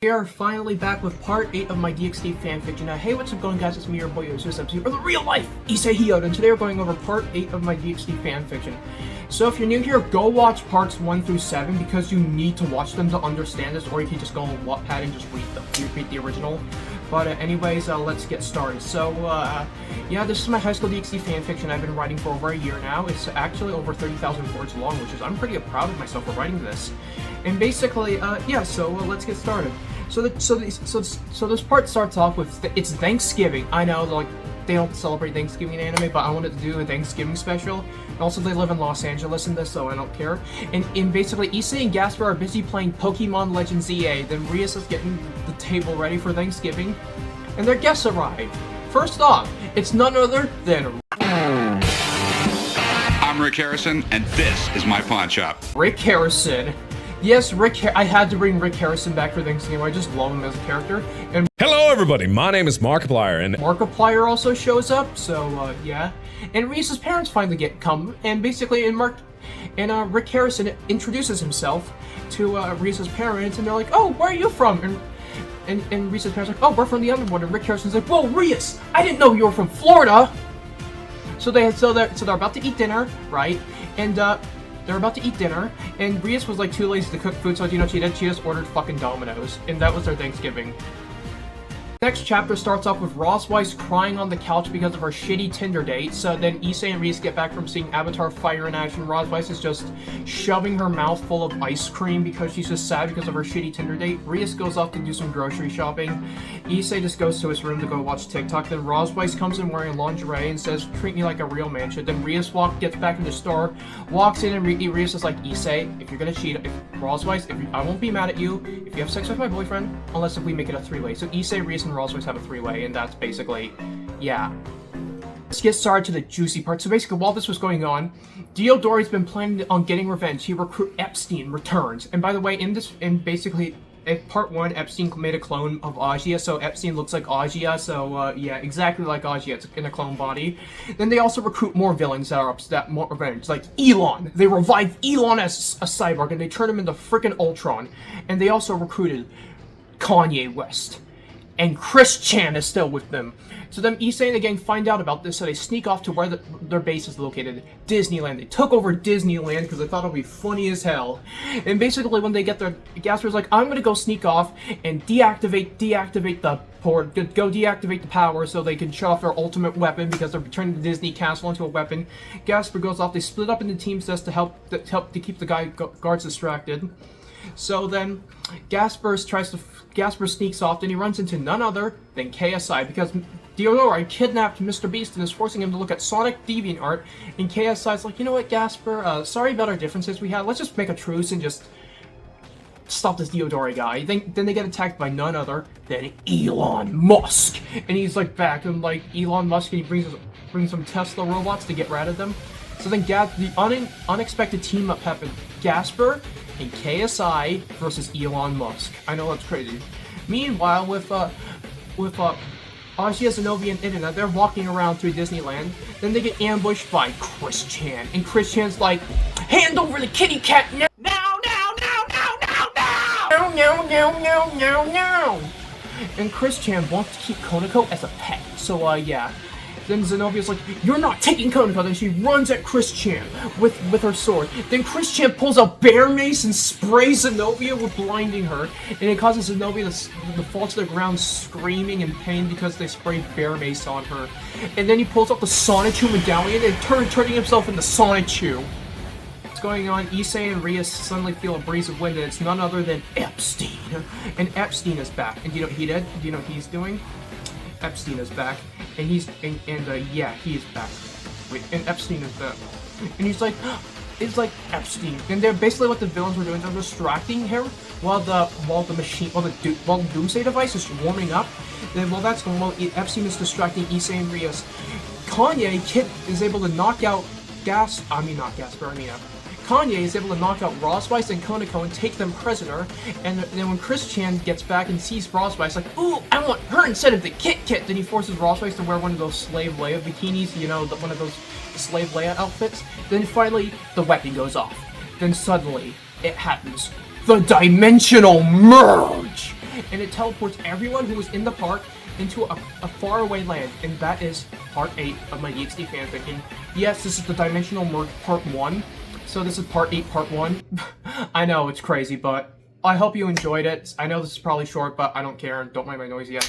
We are finally back with part 8 of my DxD fanfiction. Now, hey, what's up going, guys? It's me, your boy Yosu's episode of the real life Issei Hyoda, and today we're going over part 8 of my DxD fanfiction. So if you're new here, go watch parts 1 through 7 because you need to watch them to understand this, or you can just go on Wattpad and just read the original. But anyways, let's get started. So, yeah, this is my high school DxD fanfiction I've been writing for over a year now. It's actually over 30,000 words long, which is, I'm pretty proud of myself for writing this. And basically, yeah, so let's get started. So this part starts off with, it's Thanksgiving. I know, like, they don't celebrate Thanksgiving in anime, but I wanted to do a Thanksgiving special. And also, they live in Los Angeles in this, so I don't care. And basically, Issei and Gaspar are busy playing Pokemon Legends EA. Then Rias is getting the table ready for Thanksgiving, and their guests arrive. First off, it's none other than I'm Rick Harrison, and this is my pawn shop. Rick Harrison. Yes, I had to bring Rick Harrison back for Thanksgiving. I just love him as a character. And hello, everybody. My name is Markiplier, and Markiplier also shows up. So yeah. And Reese's parents finally come, and basically, Rick Harrison introduces himself to Reese's parents, and they're like, "Oh, where are you from?" And Reese's parents are like, "Oh, we're from the Underworld." And Rick Harrison's like, "Whoa, Reese! I didn't know you were from Florida." So they're about to eat dinner, right? And they're about to eat dinner, and Rias was like too lazy to cook food, so you know she just ordered fucking Domino's, and that was their Thanksgiving. Next chapter starts off with Rosweiss crying on the couch because of her shitty Tinder date. So then Issei and Rias get back from seeing Avatar Fire in action. Rosweiss is just shoving her mouth full of ice cream because she's just sad because of her shitty Tinder date. Rias goes off to do some grocery shopping. Issei just goes to his room to go watch TikTok. Then Rosweiss comes in wearing lingerie and says, "Treat me like a real man should." Then Rias gets back in the store, walks in, and Rias is like, "Issei, if you're gonna cheat, Rosweiss, I won't be mad at you if you have sex with my boyfriend, unless if we make it a three-way." So Issei, Rias, and Rosweiss have a three-way, and that's basically, yeah. Let's get started to the juicy part. So basically, while this was going on, Diodori's been planning on getting revenge. He recruit Epstein returns, and by the way, in part 1, Epstein made a clone of Agia, so Epstein looks like Agia, so yeah, exactly like Agia, it's in a clone body. Then they also recruit more villains that are up to more revenge, like Elon. They revive Elon as a cyborg, and they turn him into freaking Ultron. And they also recruited Kanye West. And Chris Chan is still with them. So then Issei and the gang find out about this, so they sneak off to where their base is located, Disneyland. They took over Disneyland because they thought it would be funny as hell. And basically when they get there, Gaspar's like, "I'm gonna go sneak off and deactivate the port, go deactivate the power so they can shut off their ultimate weapon because they're turning the Disney castle into a weapon." Gaspar goes off, they split up into teams just to help to keep the guards distracted. So then, Gaspar sneaks off, and he runs into none other than KSI because Diodori kidnapped Mr. Beast and is forcing him to look at Sonic DeviantArt. And KSI's like, "You know what, Gaspar? Sorry about our differences we had. Let's just make a truce and just stop this Diodori guy." Then they get attacked by none other than Elon Musk, and he's like back and like Elon Musk, and he brings some Tesla robots to get rid of them. So then the unexpected team up happened. Gaspar and KSI versus Elon Musk. I know that's crazy. Meanwhile, with Agia, Zenobia, and Internet, they're walking around through Disneyland. Then they get ambushed by Chris Chan, and Chris Chan's like, "Hand over the kitty cat now! Now! And Chris Chan wants to keep Konako as a pet. So yeah. Then Zenobia's like, "You're not taking Konako." Then she runs at Chris Chan with her sword. Then Chris Chan pulls out bear mace and sprays Zenobia with blinding her. And it causes Zenobia to fall to the ground screaming in pain because they sprayed bear mace on her. And then he pulls out the Sonichu medallion and turning himself into Sonichu. What's going on? Issei and Rias suddenly feel a breeze of wind, and it's none other than Epstein. And Epstein is back. And do you know what he did? Do you know what he's doing? Epstein is back, and yeah, he is back. Wait, and Epstein is back, and he's like, it's like Epstein, and they're basically what the villains were doing. They're distracting him while the Doomsday device is warming up. Then while that's going, Epstein is distracting Issei and Rias. Kanye is able to knock out Kanye is able to knock out Rosweiss and Konako and take them prisoner, and then when Chris Chan gets back and sees Rosweiss, like, "Ooh, I want her instead of the Kit Kit," then he forces Rosweiss to wear one of those Slave Leia bikinis, you know, one of those Slave Leia outfits. Then finally, the weapon goes off. Then suddenly, it happens. The Dimensional Merge! and it teleports everyone who was in the park into a faraway land, and that is part 8 of my DxD fanfiction. Yes, this is the Dimensional Merge part 1, so this is part 8, part 1. I know, it's crazy, but I hope you enjoyed it. I know this is probably short, but I don't care. Don't mind my noisy ass.